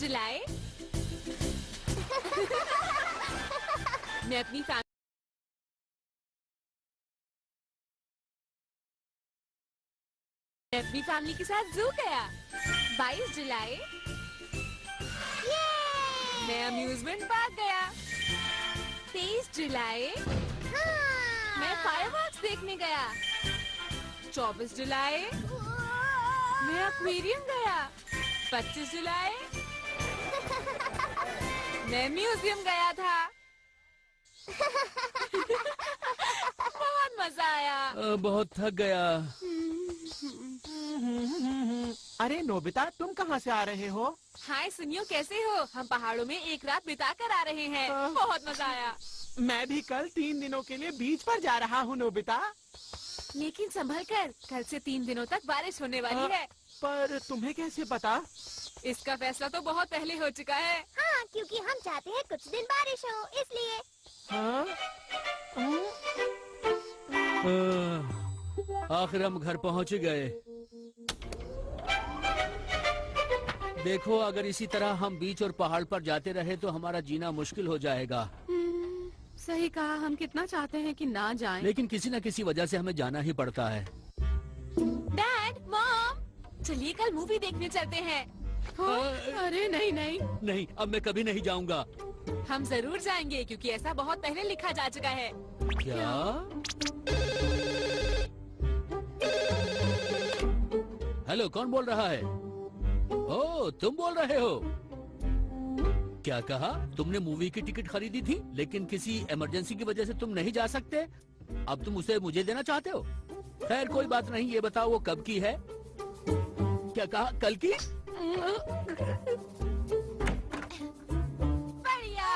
जुलाई मैं अपनी फैमिली के साथ जू गया। 22 जुलाई मैं अम्यूजमेंट पार्क गया। 23 जुलाई मैं फायरवर्क्स देखने गया। 24 जुलाई मैं एक्वेरियम गया। 25 जुलाई मैं म्यूजियम गया था। बहुत मजा आया। बहुत थक गया। अरे नोबिता, तुम कहाँ से आ रहे हो? हाय सुनियो, कैसे हो? हम पहाड़ों में एक रात बिता कर आ रहे हैं। बहुत मजा आया। मैं भी कल 3 दिनों के लिए बीच पर जा रहा हूँ नोबिता। लेकिन संभल कर, कल से 3 दिनों तक बारिश होने वाली है। पर तुम्हें कैसे पता? इसका फैसला तो बहुत पहले हो चुका है। हाँ, क्योंकि हम चाहते हैं कुछ दिन बारिश हो, इसलिए। हाँ? आखिर हम घर पहुँच गए। देखो, अगर इसी तरह हम बीच और पहाड़ पर जाते रहे तो हमारा जीना मुश्किल हो जाएगा। सही कहा, हम कितना चाहते हैं कि ना जाएं। लेकिन किसी न किसी वजह से हमें जाना ही पड़ता है। डैड, मॉम, चलिए कल मूवी देखने चलते हैं। अरे नहीं नहीं नहीं, अब मैं कभी नहीं जाऊंगा। हम जरूर जाएंगे, क्योंकि ऐसा बहुत पहले लिखा जा चुका है। क्या? हेलो, कौन बोल रहा है? ओह, तुम बोल रहे हो? क्या कहा? तुमने मूवी की टिकट खरीदी थी, लेकिन किसी इमरजेंसी की वजह से तुम नहीं जा सकते। अब तुम उसे मुझे देना चाहते हो? खैर कोई बात नहीं, ये बताओ वो कब की है? क्या कहा? कल की? बढ़िया।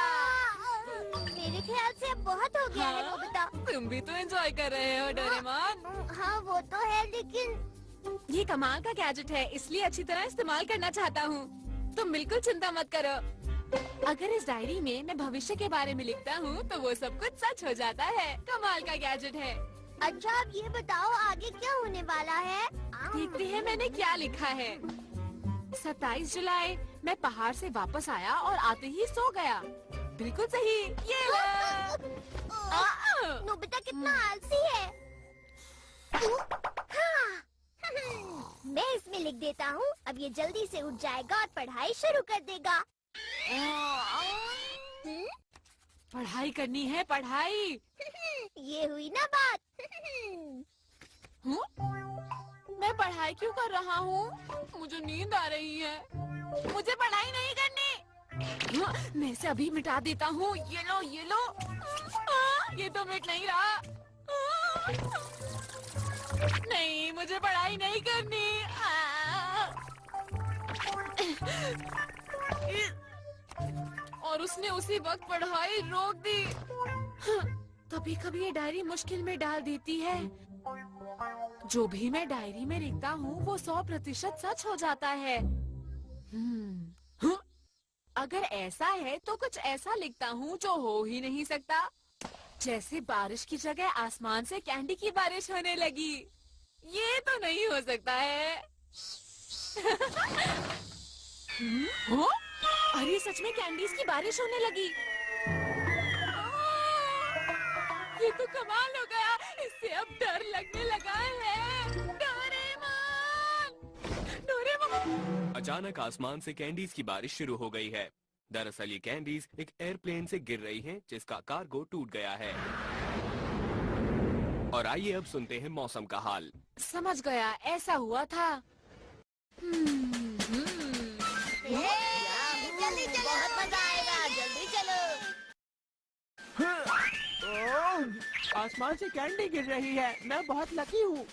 मेरे ख्याल से अब बहुत हो गया है नोबिता। तुम भी तो एंजॉय कर रहे हो डोरेमोन। हाँ वो तो है, लेकिन ये कमाल का गैजेट है, इसलिए अच्छी तरह इस्तेमाल करना चाहता हूँ। तुम बिल्कुल चिंता मत करो। अगर इस डायरी में मैं भविष्य के बारे में लिखता हूँ तो वो सब कुछ सच हो जाता है। कमाल का गैजेट है। अच्छा, अब ये बताओ आगे क्या होने वाला है? देखते हैं मैंने क्या लिखा है। 27 जुलाई मैं पहाड़ से वापस आया और आते ही सो गया। बिल्कुल सही। ये लो। नोबिता कितना आलसी है। हाँ। मैं इसमें लिख देता हूँ, अब ये जल्दी से उठ जाएगा और पढ़ाई शुरू कर देगा। पढ़ाई करनी है, पढ़ाई। ये हुई ना बात। मैं पढ़ाई क्यों कर रहा हूँ? मुझे नींद आ रही है। मुझे पढ़ाई नहीं करनी। मैं इसे अभी मिटा देता हूँ। ये लो, ये लो। ये तो मिट नहीं रहा। नहीं, मुझे पढ़ाई नहीं करनी। और उसने उसी वक्त पढ़ाई रोक दी। कभी कभी ये डायरी मुश्किल में डाल देती है। जो भी मैं डायरी में लिखता हूँ वो 100% सच हो जाता है। अगर ऐसा है तो कुछ ऐसा लिखता हूँ जो हो ही नहीं सकता। जैसे बारिश की जगह आसमान से कैंडी की बारिश होने लगी। ये तो नहीं हो सकता है। अरे सच में कैंडीज की बारिश होने लगी। ये तो कमाल हो गया। इससे अब डर लगने लगा है। डोरेमोन! डोरेमोन! अचानक आसमान से कैंडीज की बारिश शुरू हो गई है। दरअसल ये कैंडीज एक एयरप्लेन से गिर रही हैं, जिसका कार्गो टूट गया है। और आइए अब सुनते हैं मौसम का हाल। समझ गया, ऐसा हुआ था। जल्दी चलो, बहुत मजा आएगा। जल्दी चलो। आसमान से कैंडी गिर रही है। मैं बहुत लकी हूँ।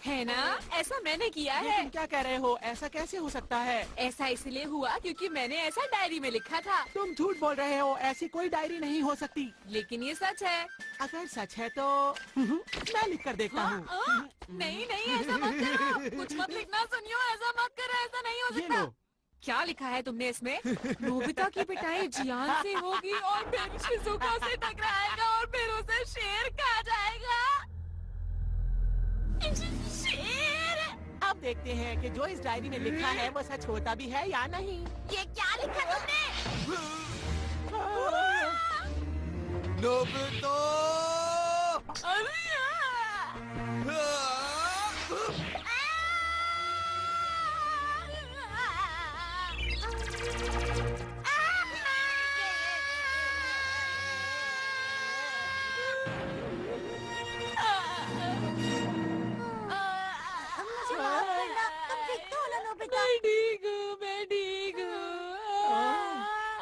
है ना? ऐसा मैंने किया है। तुम क्या कह रहे हो? ऐसा कैसे हो सकता है? ऐसा इसलिए हुआ क्योंकि मैंने ऐसा डायरी में लिखा था। तुम झूठ बोल रहे हो। ऐसी कोई डायरी नहीं हो सकती। लेकिन ये सच है। अगर सच है तो मैं लिख कर देखता हूँ। नहीं नहीं, ऐसा मत करो। कुछ मत लिखना सुनियो, ऐसा मत करो। ऐसा नहीं हो ये सकता। लो। क्या लिखा है तुमने इसमें? नोबिता की पिटाई जियान से होगी और फिर शिजुका से टकराएगा और फिर उसे शेर खा जाएगा। शेर! अब देखते हैं कि जो इस डायरी में लिखा है वो सच होता भी है या नहीं। ये क्या लिखा तुमने? नोबिता! अरे मुझे माफ करना, तुम ठीक तो हो ना नोबिता? मैं ठीक हूँ।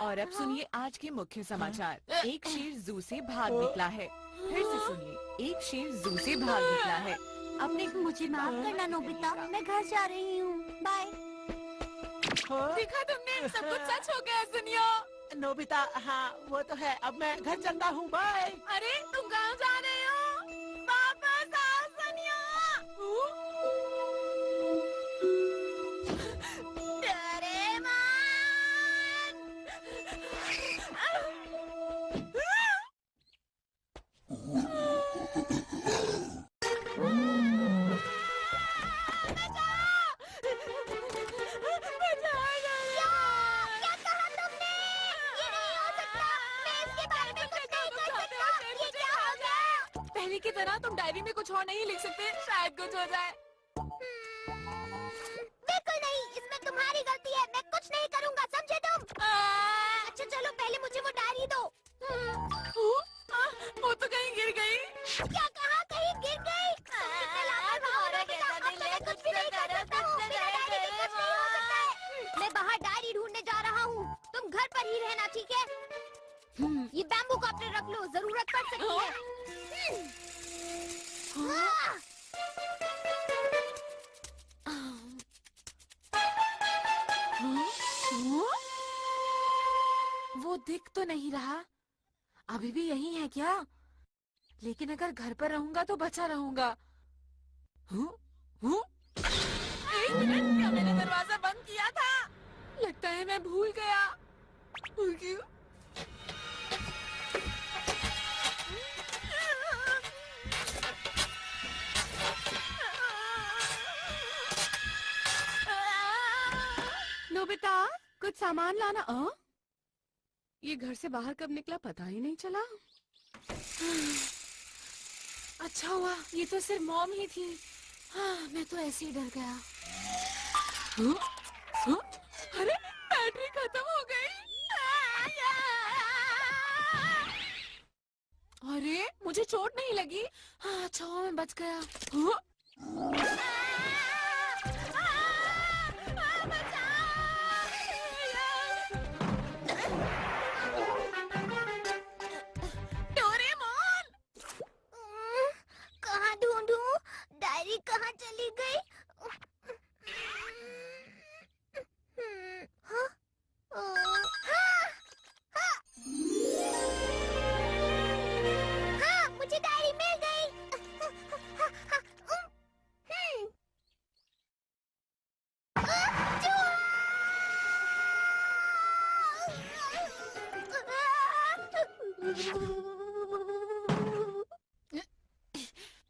और अब सुनिए आज के मुख्य समाचार। एक शेर जू से भाग निकला है। फिर से सुनिए, एक शेर जू से भाग निकला है। अपने मुझे माफ करना नोबिता, मैं घर जा रही हूँ। बाय। देखा तुमने, सब कुछ सच हो गया सुनियो। नोबिता, हाँ वो तो है। अब मैं घर चलता हूँ, बाय। अरे तुम कहाँ जा रहे हो? वापस आओ सुनियो। क्या कहा तुमने? ये नहीं हो सकता। मैं इसके बारे में कुछ नहीं कर सकता। ये क्या हो गया? पहले की तरह तुम डायरी में कुछ और नहीं लिख सकते, शायद कुछ हो जाए। बिल्कुल नहीं, इसमें तुम्हारी गलती है। मैं कुछ नहीं करूँगा, समझे तुम? अच्छा चलो, पहले मुझे वो डायरी दो। वो तो कहीं गिर गई। क्या कहा? कहीं गिर गई? तुम कितने लापरवाह हो नोबिता। अब तो मैं कुछ भी नहीं कर सकता हूँ। बिना डायरी के कुछ नहीं हो सकता है। मैं बाहर डायरी ढूंढने जा रहा हूँ। तुम घर पर ही रहना, ठीक है? ये बैम्बू कॉप्टर रख लो, जरूरत पड़ सकती है। वो दिख तो नहीं रहा। अभी भी यही है क्या? लेकिन अगर घर पर रहूंगा तो बचा रहूंगा। एक मिनट, क्या मैंने दरवाजा बंद किया था? लगता है मैं भूल गया। नोबिता, कुछ सामान लाना। ये घर से बाहर कब निकला पता ही नहीं चला। अच्छा हुआ, ये तो सिर्फ मॉम ही थी। हाँ, मैं तो ऐसे ही डर गया। अरे बैटरी खत्म हो गई। अरे मुझे चोट नहीं लगी। हाँ, अच्छा हुआ मैं बच गया। कहाँ ढूंढूं? डायरी कहाँ चली गई? हाँ? हाँ, मुझे डायरी मिल गई।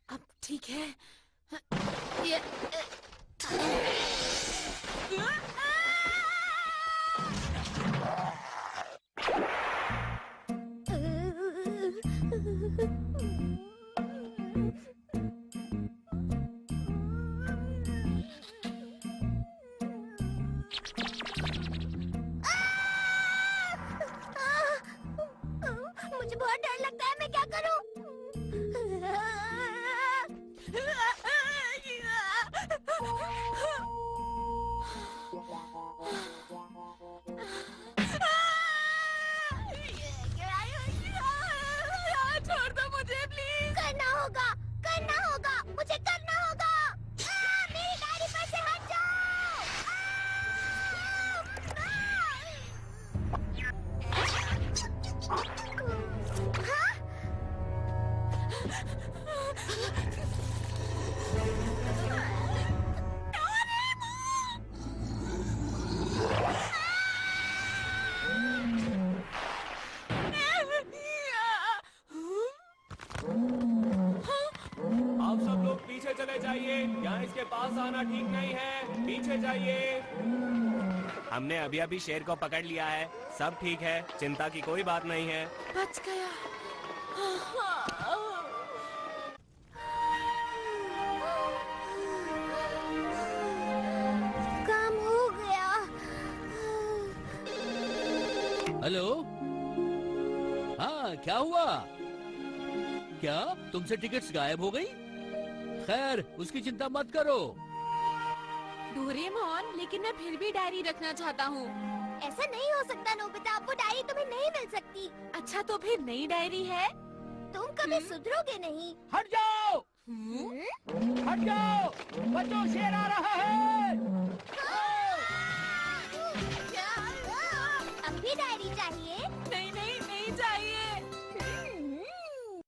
अब ठीक है। ये मुझे बहुत डर लगता है, मैं क्या करूं? छोड़ दो मुझे प्लीज। करना होगा, मुझे करना होगा। मेरी डायरी पर से हट जाओ। हाँ? आप सब लोग पीछे चले जाइए। यहाँ इसके पास आना ठीक नहीं है। पीछे जाइए। हमने अभी अभी शेर को पकड़ लिया है। सब ठीक है, चिंता की कोई बात नहीं है। बच गया। काम हो गया। हेलो, हाँ क्या हुआ? क्या तुमसे टिकट्स गायब हो गई? खैर उसकी चिंता मत करो। डोरेमोन, लेकिन मैं फिर भी डायरी रखना चाहता हूँ। ऐसा नहीं हो सकता नोबिता, वो डायरी तुम्हें नहीं मिल सकती। अच्छा तो फिर नई डायरी है? तुम कभी सुधरोगे नहीं। हट जाओ, हम्म? हट जाओ, बच्चों शेर आ रहा है।